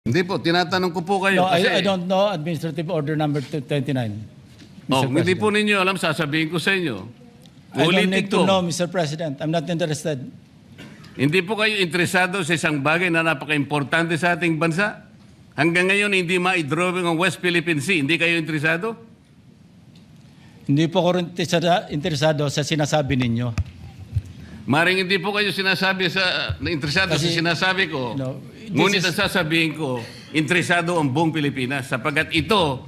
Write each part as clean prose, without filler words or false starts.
Hindi po, tinatanong ko po kayo. No, kasi, I don't know Administrative Order number 29. oh, Mr. hindi President. po ninyo alam, sasabihin ko sa inyo. I don't Ulitin need to ko, know, Mr. President. I'm not interested. hindi po kayo interesado sa isang bagay na napaka-importante sa ating bansa? Hanggang ngayon, hindi ma-drawing ang West Philippine Sea. Hindi kayo interesado? Hindi po ako rin interesado sa sinasabi ninyo. Maring hindi po kayo sinasabi interesado sa Kasi, sinasabi ko. no, Ngunit ang sasabihin ko, interesado ang buong Pilipinas. Sapagkat ito,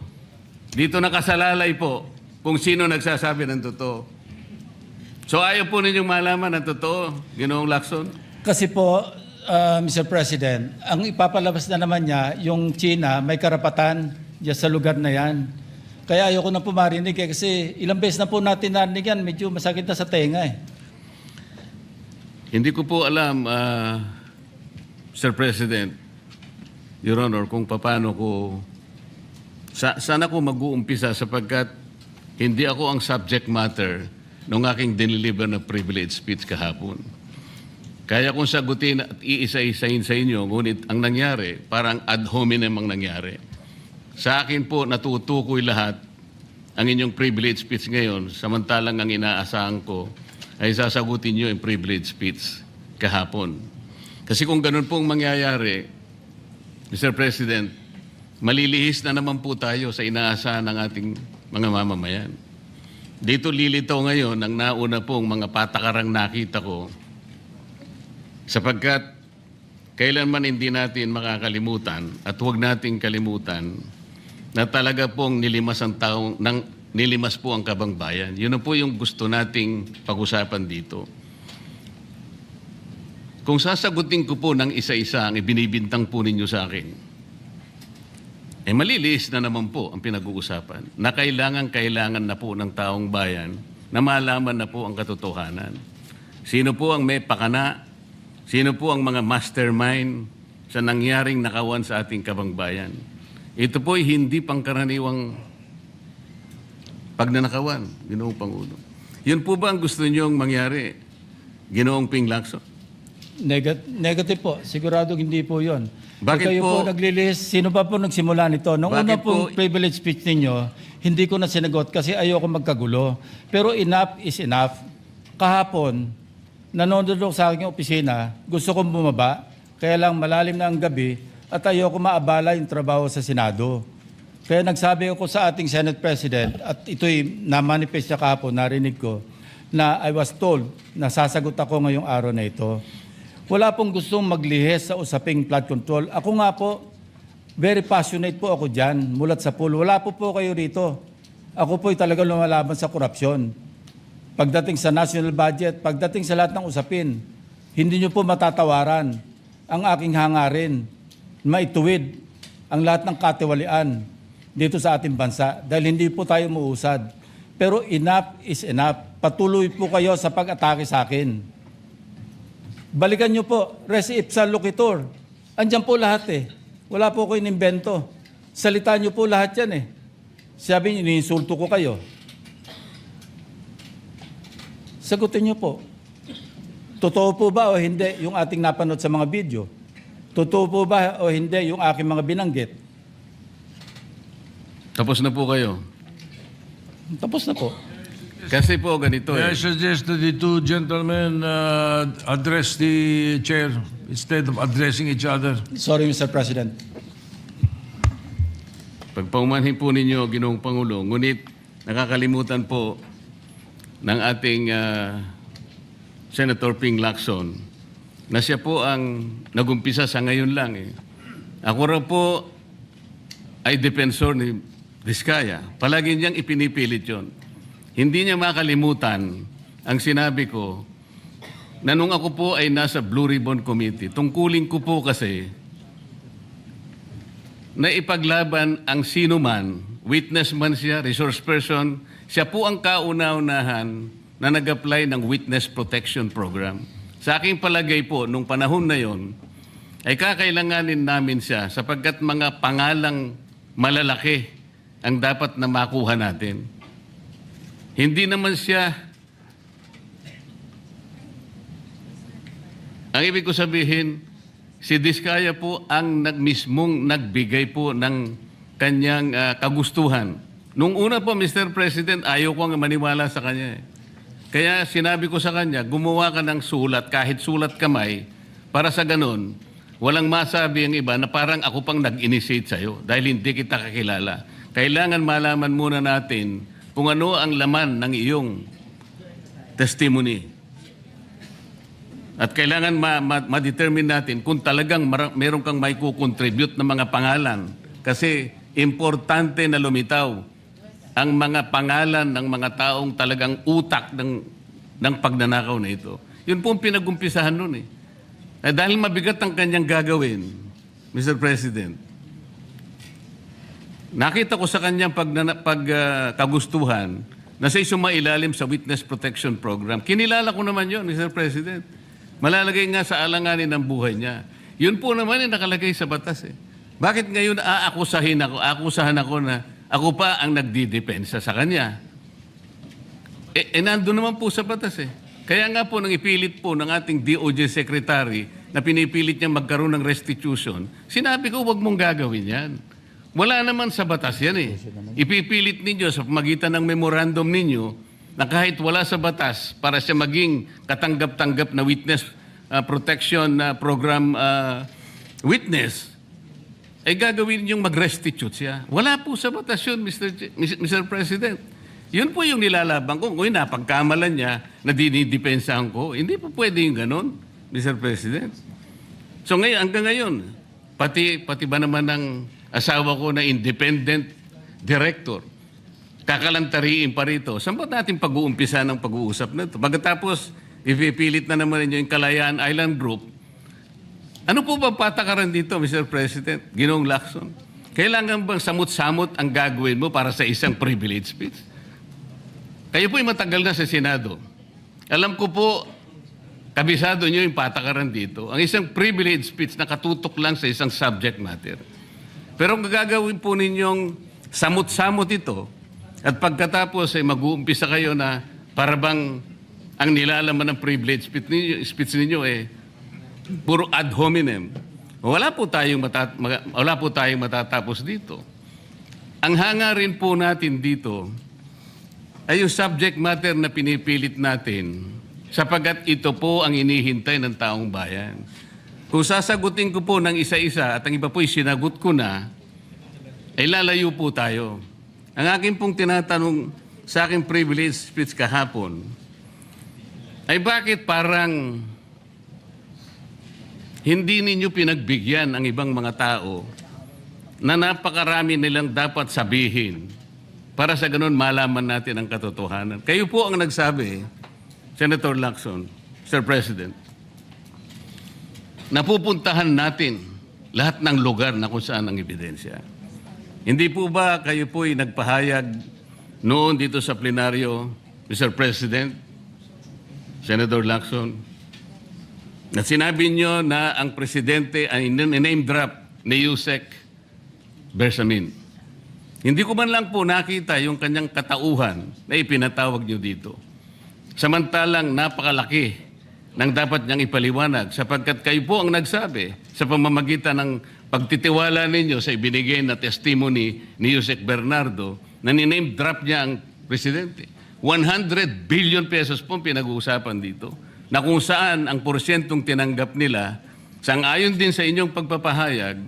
dito nakasalalay po kung sino nagsasabi ng totoo. So ayaw po ninyong malaman ang totoo, Ginoong Lacson? Kasi po, Mr. President, ang ipapalabas na naman niya, yung China, may karapatan dyan sa lugar na yan. Kaya ayoko na po marinig kasi ilang beses na po natin narinig yan, medyo masakit na sa tenga eh. Hindi ko po alam, Sir President, Your Honor, kung paano ko... Sana ko mag-uumpisa sapagkat hindi ako ang subject matter ng aking diniliver na privilege speech kahapon. Kaya kong sagutin at iisa-isahin sa inyo, ngunit ang nangyari, parang ad hominem ang nangyari. Sa akin po, natutukoy lahat ang inyong privilege speech ngayon, samantalang ang inaasahan ko ay sasagutin nyo yung privilege speech kahapon. Kasi kung ganun pong mangyayari, Mr. President, malilihis na naman po tayo sa inaasahan ng ating mga mamamayan. Dito lilitaw ngayon ang nauna pong mga patakarang nakita ko sapagkat kailanman hindi natin makakalimutan at huwag nating kalimutan na talaga pong nilimas po ang kabangbayan. Yun na po yung gusto nating pag-usapan dito. Kung sasagutin ko po ng isa-isa ang ibinibintang po ninyo sa akin, maliliis na naman po ang pinag-uusapan na kailangan na po ng taong bayan na malaman na po ang katotohanan. Sino po ang may pakana? Sino po ang mga mastermind sa nangyaring nakawan sa ating kabangbayan? Ito po ay hindi pangkaraniwang pagnanakawan, Ginoong Pangulo. Yun po ba ang gusto niyong mangyari, Ginoong Ping Lacson? Negative po. Sigurado hindi po yun. Bakit kayo po- po naglilist, sino pa po nagsimula nito? Nung Bakit una pong po- privilege speech ninyo, hindi ko na sinagot kasi ayoko magkagulo. Pero enough is enough. Kahapon, nanonood ako sa aking opisina, gusto kong bumaba, kaya lang malalim na ang gabi at ayoko maabala yung trabaho sa Senado. Kaya nagsabi ako sa ating Senate President at ito'y na-manifest niya kahapon, narinig ko, na I was told na sasagot ako ngayong araw na ito. Wala pong gustong maglihis sa usaping flood control. Ako nga po, very passionate po ako dyan, mulat sa pool. Wala po kayo rito. Ako po'y talagang lumalaban sa korupsyon. Pagdating sa national budget, pagdating sa lahat ng usapin, hindi nyo po matatawaran ang aking hangarin, maituwid ang lahat ng katiwalian dito sa ating bansa dahil hindi po tayo muusad. Pero enough is enough. Patuloy po kayo sa pag-atake sa akin. Balikan nyo po, res ipsa loquitur. Andyan po lahat eh. Wala po ko inimbento. Salita nyo po lahat yan eh. Sabi nyo, iniinsulto ko kayo. Sagutin nyo po. Totoo po ba o hindi yung ating napanood sa mga video? Totoo po ba o hindi yung aking mga binanggit? Tapos na po kayo. Tapos na po. Kasi po ganito May I suggest that the two gentlemen address the chair instead of addressing each other. Sorry, Mr. President. Pagpaumanhin po ninyo, Ginoong Pangulo, ngunit nakakalimutan po ng ating Senator Ping Lacson na siya po ang nagumpisa sa ngayon lang. Ako raw po ay defensor ni Vizcaya. Palagi niyang ipinipilit yun. Hindi niya makalimutan ang sinabi ko na nung ako po ay nasa Blue Ribbon Committee, tungkulin ko po kasi na ipaglaban ang sino man, witness man siya, resource person, siya po ang kauna-unahan na nag-apply ng Witness Protection Program. Sa aking palagay po, nung panahon na yon, ay kakailanganin namin siya sapagkat mga pangalang malalaki ang dapat na makuha natin. Hindi naman siya, ang ibig ko sabihin, si Diskaya po ang mismong nagbigay po ng kanyang kagustuhan. Nung una po, Mr. President, ayaw ko ang maniwala sa kanya. Kaya sinabi ko sa kanya, gumawa ka ng sulat, kahit sulat kamay, para sa ganun, walang masabi ang iba na parang ako pang nag-initiate sa'yo dahil hindi kita kakilala. Kailangan malaman muna natin kung ano ang laman ng iyong testimony. At kailangan ma-determine natin kung talagang meron kang may kukontribute na mga pangalan. Kasi importante na lumitaw ang mga pangalan ng mga taong talagang utak ng pagnanakaw na ito. Yun po ang pinag-umpisahan nun eh. Dahil mabigat ang kanyang gagawin, Mr. President, nakita ko sa kanyang kagustuhan na siya sumailalim sa Witness Protection Program. Kinilala ko naman yun, Mr. President. Malalagay nga sa alanganin ng buhay niya. Yun po naman yung nakalagay sa batas eh. Bakit ngayon akusahan ako na ako pa ang nagdidepensa sa kanya? Nandun naman po sa batas eh. Kaya nga po nang ipilit po ng ating DOJ Secretary na pinipilit niya magkaroon ng restitution, sinabi ko huwag mong gagawin yan. Wala naman sa batas yan eh. Ipipilit ninyo sa pamagitan ng memorandum ninyo na kahit wala sa batas para siya maging katanggap-tanggap na witness protection program witness, ay gagawin yung mag-restitute siya. Wala po sa batas yun, Mr. President. Yun po yung nilalaban ko. Kung napagkamalan niya na dinidepensahan ko, hindi po pwede yung ganun, Mr. President. So ngayon, hanggang ngayon, pati ba naman ng asawa ko na independent director, kakalantariin pa rito. Saan ba natin pag-uumpisa ng pag-uusap na ito? Pagkatapos, ipipilit na naman ninyo yung Kalayaan Island Group. Ano po ba patakaran dito, Mr. President? Ginoong Lacson? Kailangan bang samot-samot ang gagawin mo para sa isang privilege speech? Kayo po'y matagal na sa Senado. Alam ko po, kabisado nyo yung patakaran dito. Ang isang privilege speech na katutok lang sa isang subject matter. Pero kung gagawin po ninyong samot-samot ito, at pagkatapos ay mag-uumpisa kayo na para bang ang nilalaman ng privilege speech ninyo puro ad hominem. Wala po tayong matatapos dito. Ang hangarin po natin dito ay yung subject matter na pinipilit natin sapagat ito po ang inihintay ng taong bayan. Kung sasagutin ko po ng isa-isa at ang iba po'y sinagot ko na, ay lalayo po tayo. Ang akin pong tinatanong sa aking privilege speech kahapon ay bakit parang hindi ninyo pinagbigyan ang ibang mga tao na napakarami nilang dapat sabihin para sa ganun malaman natin ang katotohanan. Kayo po ang nagsabi, Senator Lacson, Mr. President, napupuntahan natin lahat ng lugar na kung saan ang ebidensya. Hindi po ba kayo po'y nagpahayag noon dito sa plenaryo, Mr. President, Senator Lacson, at sinabi nyo na ang presidente ay name drop ni Yusek Bersamin. Hindi ko man lang po nakita yung kanyang katauhan na ipinatawag nyo dito. Samantalang napakalaki ng dapat niyang ipaliwanag sapagkat kayo po ang nagsabi sa pamamagitan ng pagtitiwala ninyo sa ibinigay na testimony ni Yusek Bernardo na niname drop niya ang presidente. 100 billion pesos po pinag-uusapan dito na kung saan ang porsyentong tinanggap nila sang-ayon din sa inyong pagpapahayag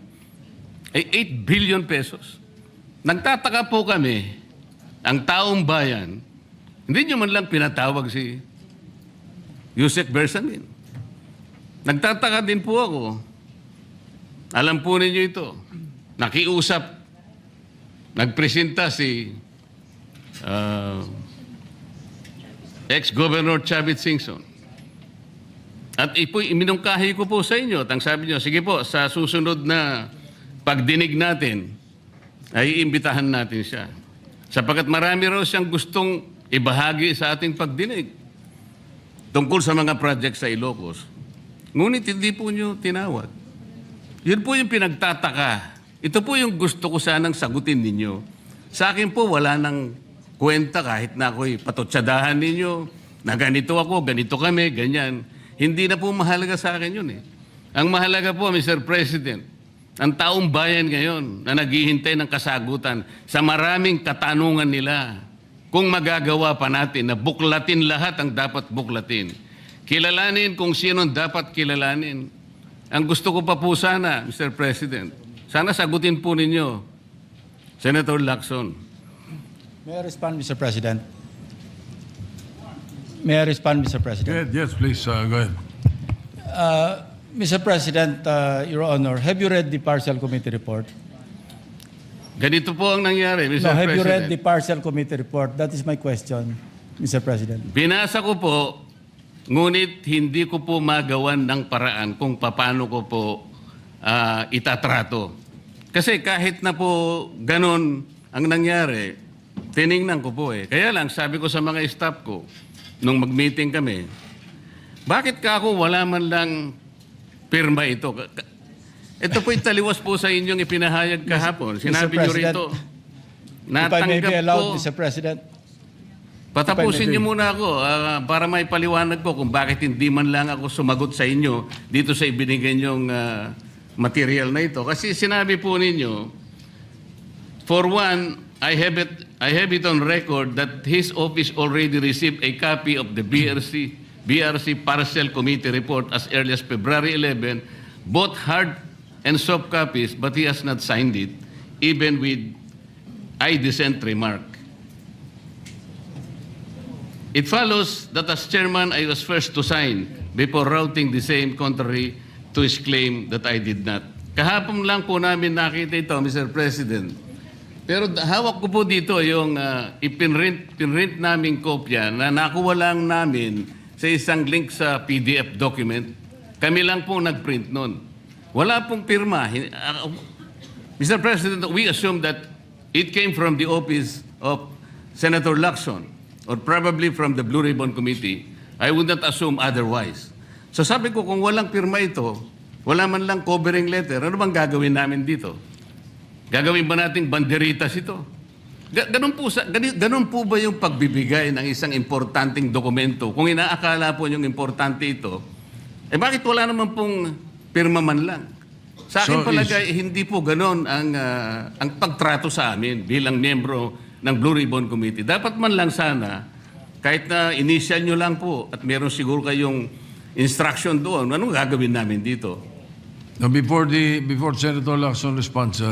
ay 8 billion pesos. Nagtataka po kami, ang taong bayan, hindi nyo man lang pinatawag si Yusek Bersamin. Nagtataka din po ako. Alam po ninyo ito. Nakiusap. Nagpresenta si ex-Governor Chavit Singson. At iminungkahi ko po sa inyo. At ang sabi nyo, sige po, sa susunod na pagdinig natin, ay iimbitahan natin siya. Sapagkat marami raw siyang gustong ibahagi sa ating pagdinig tungkol sa mga project sa Ilocos. Ngunit hindi po nyo tinawag. Yun po yung pinagtataka. Ito po yung gusto ko sanang sagutin ninyo. Sa akin po, wala nang kwenta kahit na ako'y patutsadahan ninyo na ganito ako, ganito kami, ganyan. Hindi na po mahalaga sa akin yun eh. Ang mahalaga po, Mr. President, ang taong bayan ngayon na naghihintay ng kasagutan sa maraming katanungan nila, kung magagawa pa natin na buklatin lahat ang dapat buklatin. Kilalanin kung sino dapat kilalanin. Ang gusto ko pa po sana, Mr. President, sana sagutin po ninyo, Senator Lacson. May I respond, Mr. President? May I respond, Mr. President? Yes, please, go ahead. Mr. President, Your Honor, have you read the partial committee report? Ganito po ang nangyari, Mr. No, have you read the President. partial committee report? That is my question, Mr. President. Binasa ko po, ngunit hindi ko po magawan ng paraan kung paano ko po itatrato. Kasi kahit na po ganun ang nangyari, tiningnan ko po eh. Kaya lang, sabi ko sa mga staff ko, nung mag-meeting kami, bakit ka ako wala man lang pirma ito? Ito po italiwas po sa inyong ipinahayag kahapon. Sinabi nyo President, rito, If I may be natanggap allowed, ko. Mr. President. Patapusin niyo muna ako para may paliwanag ko kung bakit hindi man lang ako sumagot sa inyo dito sa ibinigay niyong material na ito. Kasi sinabi po ninyo, for one, I have it on record that his office already received a copy of the BRC Partial Committee report as early as February 11, both hard and soft copies, but he has not signed it, even with I dissent remark. It follows that as chairman, I was first to sign before routing the same contrary to his claim that I did not. Kahapon lang po namin nakita ito, Mr. President. Pero hawak ko po dito yung ipinrint naming kopya na nakuha lang namin sa isang link sa PDF document. Kami lang po nagprint nun. Wala pong pirma. Mr. President, we assume that it came from the office of Senator Lacson or probably from the Blue Ribbon Committee. I would not assume otherwise. So sabi ko, kung walang pirma ito, wala man lang covering letter, ano bang gagawin namin dito? Gagawin ba nating banderitas ito? Ganun po ba yung pagbibigay ng isang importanteng dokumento? Kung inaakala po yung importante ito, eh bakit wala naman pong pirma man lang? Sa akin So palagay, hindi po ganun ang pagtrato sa amin bilang miyembro ng Blue Ribbon Committee. Dapat man lang sana, kahit na initial nyo lang po at meron siguro kayong instruction doon, anong gagawin namin dito? Now, before Senator Lacson responds,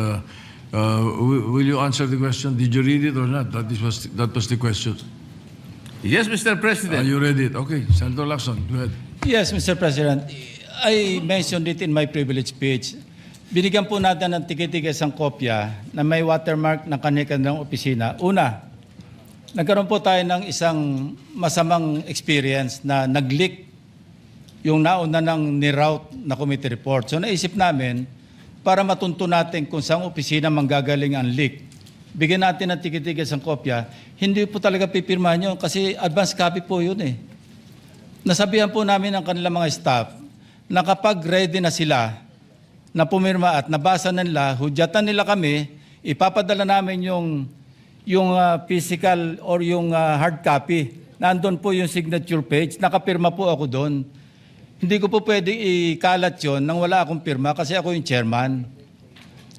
will you answer the question? Did you read it or not? That was the question. Yes, Mr. President. You read it. Okay, Senator Lacson, go ahead. Yes, Mr. President. I mentioned it in my privilege speech. Binigyan po natin ng tikitig isang kopya na may watermark ng kanilang opisina. Una, nagkaroon po tayo ng isang masamang experience na nag-leak yung nauna ng niroute na committee report. So naisip namin, para matunto natin kung saan opisina manggagaling ang leak, bigyan natin ng tikitig isang kopya. Hindi po talaga pipirmahan yun kasi advance copy po yun eh. Nasabihan po namin ang kanilang mga staff na kapag ready na sila na pumirma at nabasa na nila, hudyatan nila kami, ipapadala namin yung physical or yung hard copy. Nandun po yung signature page, nakapirma po ako doon. Hindi ko po pwede ikalat yon nang wala akong pirma kasi ako yung chairman.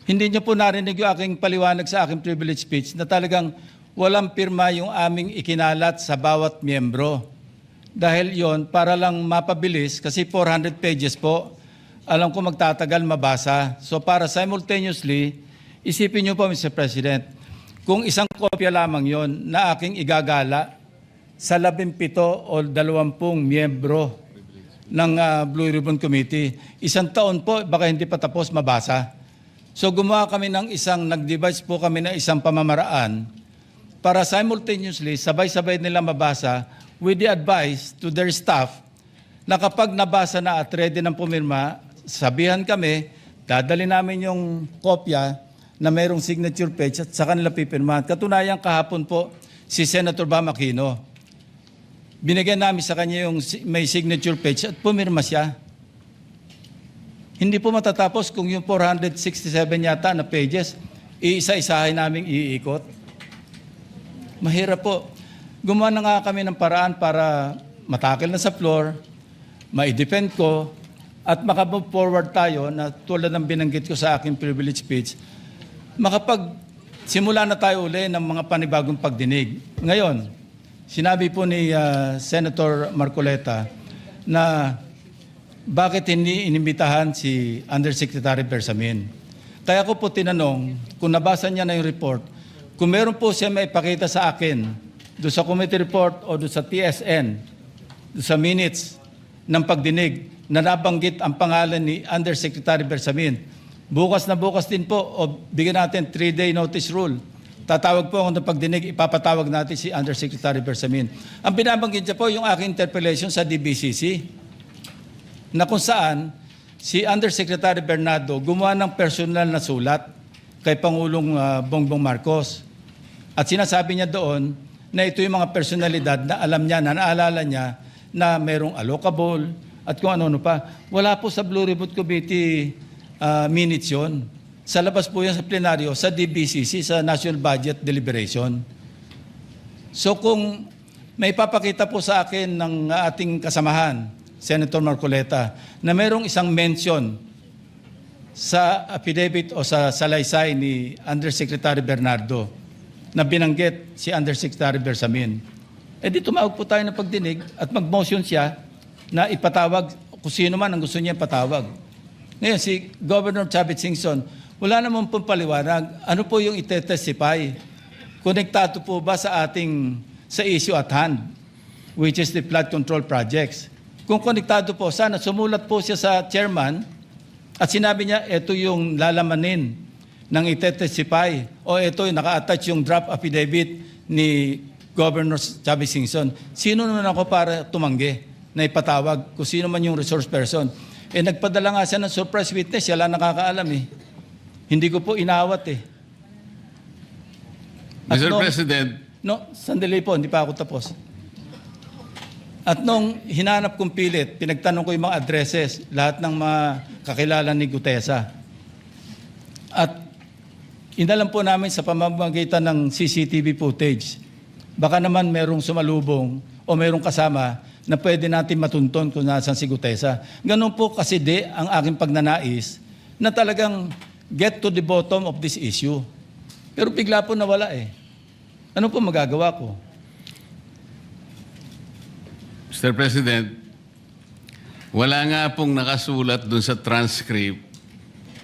Hindi niyo po narinig yung aking paliwanag sa aking privilege speech na talagang walang pirma yung aming ikinalat sa bawat miyembro. Dahil yon para lang mapabilis kasi 400 pages po, alam ko magtatagal mabasa. So para simultaneously, isipin niyo po Mr. President, kung isang kopya lamang yon na aking igagala sa 17 o 20 miyembro ng Blue Ribbon Committee, isang taon po, baka hindi pa tapos mabasa. So gumawa kami ng nag-devise po kami ng isang pamamaraan para simultaneously, sabay-sabay nila mabasa with the advice to their staff na kapag nabasa na at ready ng pumirma, sabihan kami, dadali namin yung kopya na mayroong signature page at sa kanila pipirmahan. Katunayan kahapon po si Senator Bam Aquino. Binigyan namin sa kanya yung may signature page at pumirma siya. Hindi po matatapos kung yung 467 yata na pages, iisa-isahin namin iikot. Mahirap po. Gumawa na nga kami ng paraan para matakil na sa floor, ma-defend ko, at makamove forward tayo na tulad ng binanggit ko sa aking privilege speech, makapagsimula na tayo uli ng mga panibagong pagdinig. Ngayon, sinabi po ni Senator Marcoleta na bakit hindi inimbitahan si Undersecretary Bersamin. Kaya ko po tinanong, kung nabasa niya na yung report, kung meron po siya maipakita sa akin doon sa committee report o doon sa TSN, doon sa minutes ng pagdinig na nabanggit ang pangalan ni Undersecretary Bersamin. Bukas na bukas din po o bigyan natin 3-day notice rule. Tatawag po ako ng pagdinig, ipapatawag natin si Undersecretary Bersamin. Ang binabanggit niya po yung aking interpellation sa DBCC na kung saan si Undersecretary Bernardo gumawa ng personal na sulat kay Pangulong Bongbong Marcos. At sinasabi niya doon na ito yung mga personalidad na alam niya, na naalala niya na merong allocable at kung ano-ano pa. Wala po sa Blue Ribbon Committee minutes yun. Sa labas po yan sa plenaryo, sa DBCC, sa National Budget Deliberation. So kung may papakita po sa akin ng ating kasamahan, Senator Marcoleta, na mayroong isang mention sa affidavit o sa salaysay ni Undersecretary Bernardo na binanggit si Undersecretary Bersamin, di tumawag po tayo ng pagdinig at mag-motion siya na ipatawag kung sino man ang gusto niya ipatawag. Ngayon, si Governor Chavit Singson, wala naman pong paliwanag. Ano po yung ite-testify? Konektado po ba sa issue at hand, which is the flood control projects? Kung konektado po, sana sumulat po siya sa chairman at sinabi niya, ito yung lalamanin ng ite-testify o ito yung naka-attach yung draft affidavit ni Governor Chavit Singson. Sino naman ako para tumanggi na ipatawag kung sino man yung resource person? Nagpadala nga siya ng surprise witness, siya lang nakakaalam eh. Hindi ko po inawat eh. At Mr. President, sandali po, hindi pa ako tapos. At nung hinanap kong pilit, pinagtanong ko yung mga addresses, lahat ng mga kakilala ni Gutesa. At inalam po namin sa pamamagitan ng CCTV footage, baka naman merong sumalubong o merong kasama na pwede natin matunton kung nasan si Gutesa. Ganun po kasi ang aking pagnanais na talagang get to the bottom of this issue. Pero bigla po nawala eh. Ano po magagawa ko? Mr. President, wala nga pong nakasulat dun sa transcript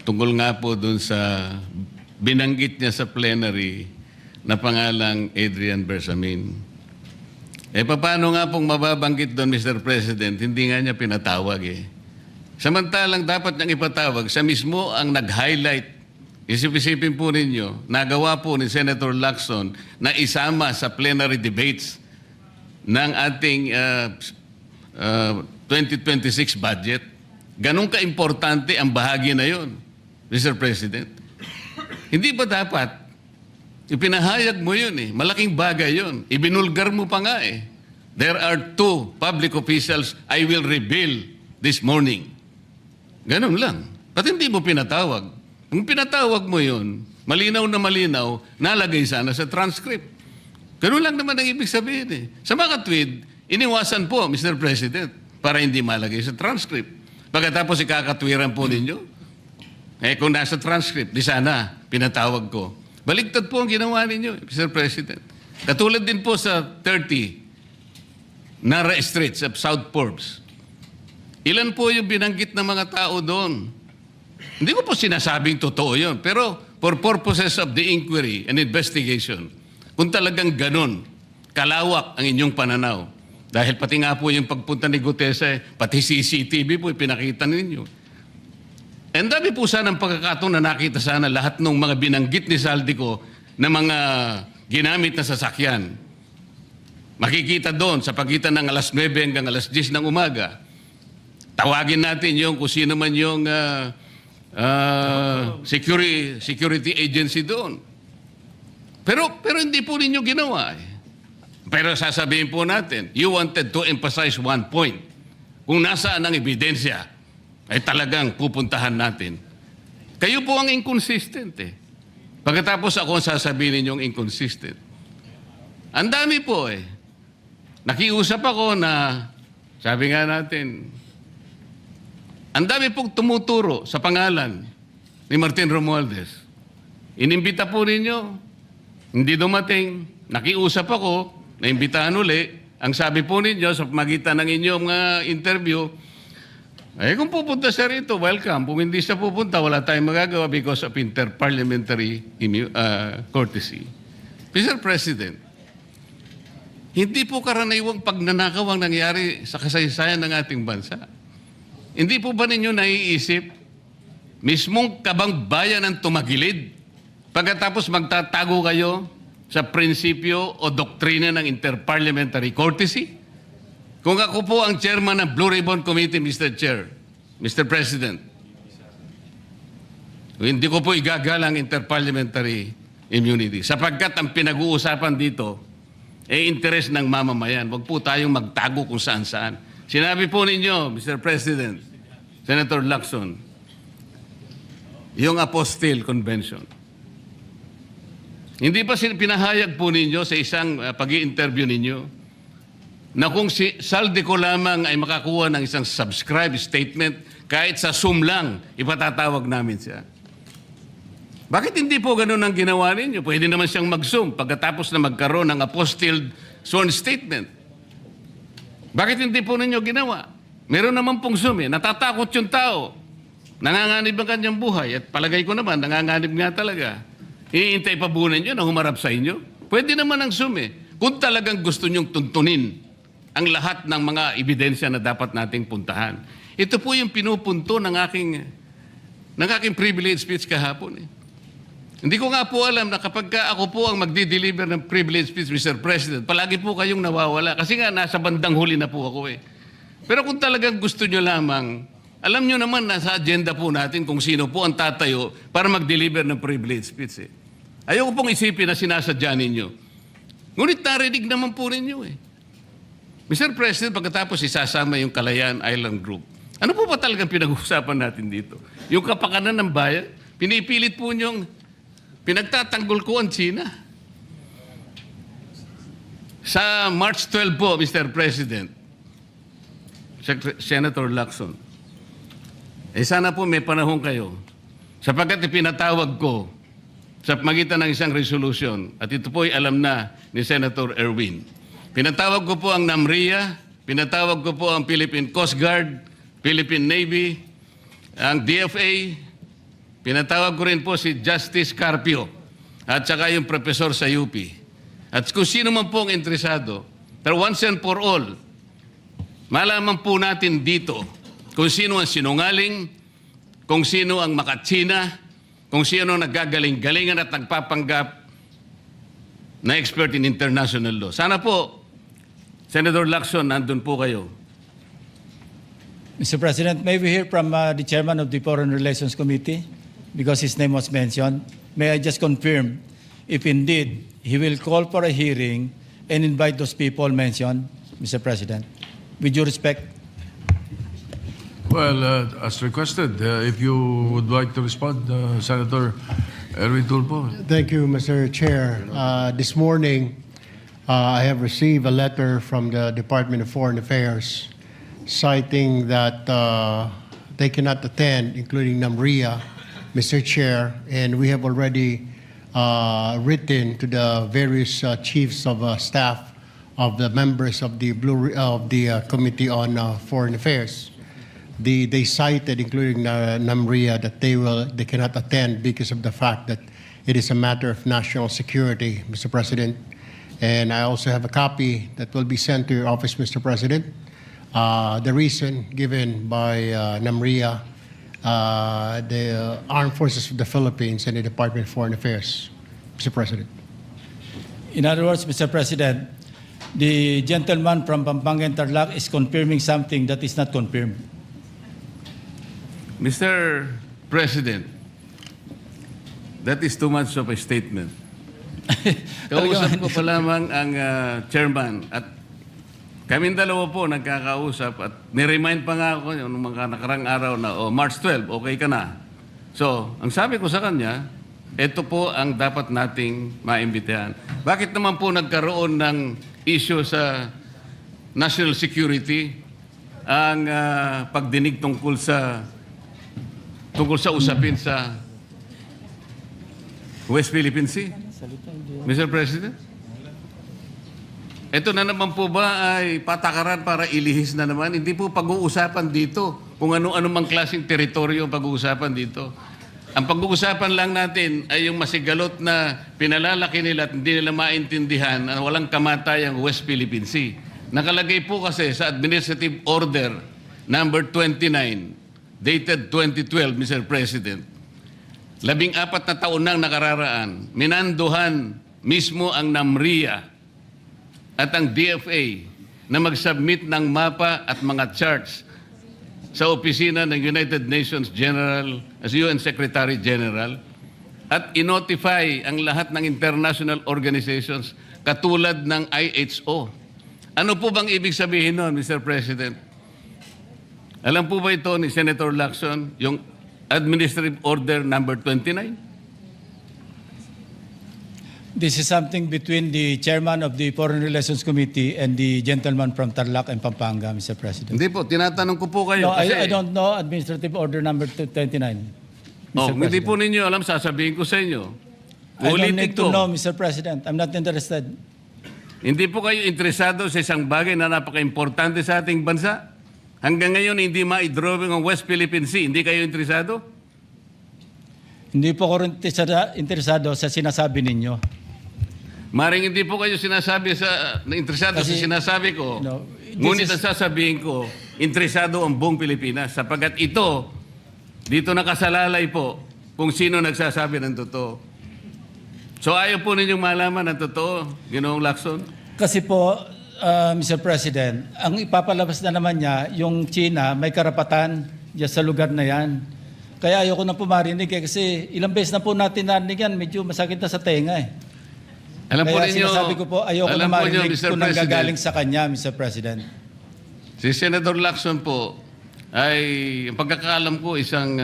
tungkol nga po dun sa binanggit niya sa plenary na pangalang Adrian Bersamin. Paano nga pong mababanggit doon, Mr. President? Hindi nga niya pinatawag eh. Samantalang dapat niyang ipatawag, siya mismo ang nag-highlight. Isip-isipin po ninyo, nagawa po ni Senator Lacson na isama sa plenary debates ng ating 2026 budget. Ganun ka-importante ang bahagi na yon, Mr. President. Hindi ba dapat ipinahayag mo yun eh. Malaking bagay yun. Ibinulgar mo pa nga eh. There are 2 public officials I will reveal this morning. Ganun lang. Ba't hindi mo pinatawag? Kung pinatawag mo yun, malinaw na malinaw, nalagay sana sa transcript. Ganun lang naman ang ibig sabihin eh. Sa mga tweet, iniwasan po, Mr. President, para hindi malagay sa transcript. Pagkatapos ikakatwiran po ninyo, kung nasa transcript, di sana pinatawag ko. Baligtad po ang ginawa ninyo, Mr. President. Katulad din po sa 30 Nara Streets of South Forbes. Ilan po yung binanggit ng mga tao doon? Hindi ko po sinasabing totoo yun, pero for purposes of the inquiry and investigation, kung talagang ganun, kalawak ang inyong pananaw, dahil pati nga po yung pagpunta ni Gutesa, pati CCTV po ipinakita ninyo. And dami po sana ang pagkakataon na nakita sana lahat ng mga binanggit ni Saldico na mga ginamit na sasakyan. Makikita doon sa pagitan ng alas 9 hanggang alas 10 ng umaga. Tawagin natin yung kung sino man yung security agency doon. Pero hindi po ninyo ginawa eh. Pero sasabihin po natin, you wanted to emphasize one point. Kung nasaan ang ebidensya, ay talagang pupuntahan natin. Kayo po ang inconsistent eh. Pagkatapos ako ang sasabihin ninyong inconsistent. Ang dami po eh. Nakiusap ako na, sabi nga natin, Ang dami pong tumuturo sa pangalan ni Martin Romualdez. Inimbita po ninyo, hindi dumating, nakiusap ako, naimbitahan uli. Ang sabi po ninyo sa magitan ng inyong interview, kung pupunta siya rito, welcome. Kung hindi siya pupunta, wala tayong magagawa because of interparliamentary courtesy. Mr. President, hindi po karaniwang pagnanakaw ang nangyari sa kasaysayan ng ating bansa. Hindi po ba ninyo naiisip, mismong kabang bayan ang tumagilid, pagkatapos magtatago kayo sa prinsipyo o doktrina ng interparliamentary courtesy? Kung ako po ang chairman ng Blue Ribbon Committee, Mr. Chair, Mr. President, hindi ko po igagalang interparliamentary immunity sapagkat ang pinag-uusapan dito ay interes ng mamamayan. Huwag po tayong magtago kung saan-saan. Sinabi po ninyo, Mr. President, Senator Lacson, yung Apostille Convention. Hindi ba pinahayag po ninyo sa isang pag-i-interview ninyo na kung si saldi ko lamang ay makakuha ng isang subscribe statement, kahit sa Zoom lang, ipatatawag namin siya. Bakit hindi po ganun ang ginawa ninyo? Pwede naman siyang mag-Zoom pagkatapos na magkaroon ng apostilled sworn statement. Bakit hindi po ninyo ginawa? Meron naman pong Zoom eh. Natatakot yung tao. Nanganganib ang kanyang buhay. At palagay ko naman, nanganganib nga talaga. Iintay pa po ninyo na humarap sa inyo? Pwede naman ang Zoom eh. Kung talagang gusto nyong tuntunin ang lahat ng mga ebidensya na dapat nating puntahan. Ito po yung pinupunto ng aking privilege speech kahapon eh. Hindi ko nga po alam na kapag ako po ang magdi-deliver ng privilege speech, Mr. President, palagi po kayong nawawala. Kasi nga, nasa bandang huli na po ako eh. Pero kung talagang gusto nyo lamang, alam nyo naman na sa agenda po natin kung sino po ang tatayo para mag-deliver ng privilege speech eh. Ayoko pong isipin na sinasadya ninyo. Ngunit narinig naman po ninyo eh. Mr. President, pagkatapos isasama yung Kalayaan Island Group, ano po ba talagang pinag-uusapan natin dito? Yung kapakanan ng bayan, pinipilit po nyong pinagtatanggol ko ang China. Sa March 12 po, Mr. President, Senator Lacson, sana po may panahon kayo sapagkat ipinatawag ko sa magitan ng isang resolution at ito po ay alam na ni Senator Erwin. Pinatawag ko po ang NAMRIA, pinatawag ko po ang Philippine Coast Guard, Philippine Navy, ang DFA, pinatawag ko rin po si Justice Carpio at saka yung professor sa UP. At kung sino man po ang interesado, pero once and for all, malaman po natin dito kung sino ang sinungaling, kung sino ang makatsina, kung sino ang nagagaling-galingan at nagpapanggap na expert in international law. Sana po, Senator Lacson, nandun po kayo. Mr. President, may we hear from the chairman of the Foreign Relations Committee because his name was mentioned. May I just confirm if indeed he will call for a hearing and invite those people mentioned, Mr. President, with due respect? Well, as requested, if you would like to respond, Senator Erwin Tulfo. Thank you, Mr. Chair. This morning, I have received a letter from the Department of Foreign Affairs citing that they cannot attend, including NAMRIA, Mr. Chair, and we have already written to the various chiefs of staff of the members of the Committee on Foreign Affairs. They cited, including NAMRIA, that they cannot attend because of the fact that it is a matter of national security, Mr. President. And I also have a copy that will be sent to your office, Mr. President. The reason given by NAMRIA, the Armed Forces of the Philippines, and the Department of Foreign Affairs, Mr. President. In other words, Mr. President, the gentleman from Pampanga and Tarlac is confirming something that is not confirmed. Mr. President, that is too much of a statement. Kausap ko pa lamang ang chairman at kaming dalawa po nagkakausap at niremind pa nga ako yung mga nakarang araw na March 12, okay ka na. So, ang sabi ko sa kanya, ito po ang dapat nating maimbitahan. Bakit naman po nagkaroon ng issue sa national security ang pagdinig tungkol sa usapin sa West Philippine Sea. Mr. President? Ito na naman po ba ay patakaran para ilihis na naman? Hindi po pag-uusapan dito kung ano-ano mang klaseng teritoryo ang pag-uusapan dito. Ang pag-uusapan lang natin ay yung masigalot na pinalalaki nila at hindi nila maintindihan na walang kamatay ang West Philippine Sea. Nakalagay po kasi sa Administrative Order number 29, dated 2012, Mr. President. 14 na taon nang nakararaan, minanduhan mismo ang NAMRIA at ang DFA na mag-submit ng mapa at mga charts sa opisina ng United Nations General as UN Secretary General at inotify ang lahat ng international organizations katulad ng IHO. Ano po bang ibig sabihin nun, Mr. President? Alam po ba ito ni Senator Lacson, yung Administrative Order number 29? This is something between the chairman of the Foreign Relations Committee and the gentleman from Tarlac and Pampanga, Mr. President. Hindi po, tinatanong ko po kayo. No, kasi, I don't know Administrative Order number 29. Mr. hindi President. po ninyo alam, sasabihin ko sa inyo. I don't Ulitin need ko. to know, Mr. President. I'm not interested. Hindi po kayo interesado sa isang bagay na napaka-importante sa ating bansa? Hanggang ngayon, hindi ma-drawing ang West Philippine Sea. Hindi kayo interesado? Hindi po ako rin interesado sa sinasabi ninyo. Maring hindi po kayo sinasabi interesado sa Kasi, sinasabi ko. no, Ngunit ang sasabihin ko, interesado ang buong Pilipinas. Sapagat ito, dito nakasalalay po kung sino nagsasabi ng totoo. So ayaw po ninyong malaman ang totoo, Ginoong Lacson? Kasi po, Mr. President, ang ipapalabas na naman niya, yung China may karapatan diyan sa lugar na yan. Kaya ayoko na po marinig kasi ilang beses na po natin narinig yan, medyo masakit na sa tenga eh. Alam po Kaya ninyo, sinasabi ko po, ayoko na alam po ninyo, marinig Mr. kung President, nanggagaling sa kanya, Mr. President. si Senator Lacson po ay, ang pagkakaalam ko, isang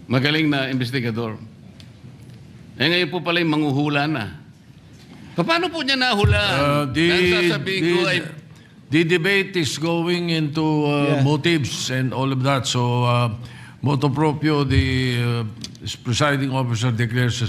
magaling na investigador. Eh ngayon po pala yung manghuhula na. Paano po niya nahulaan? Ang sasabihin ko ay, the debate is going into Yeah. motives and all of that. So, motu proprio, the presiding officer declares a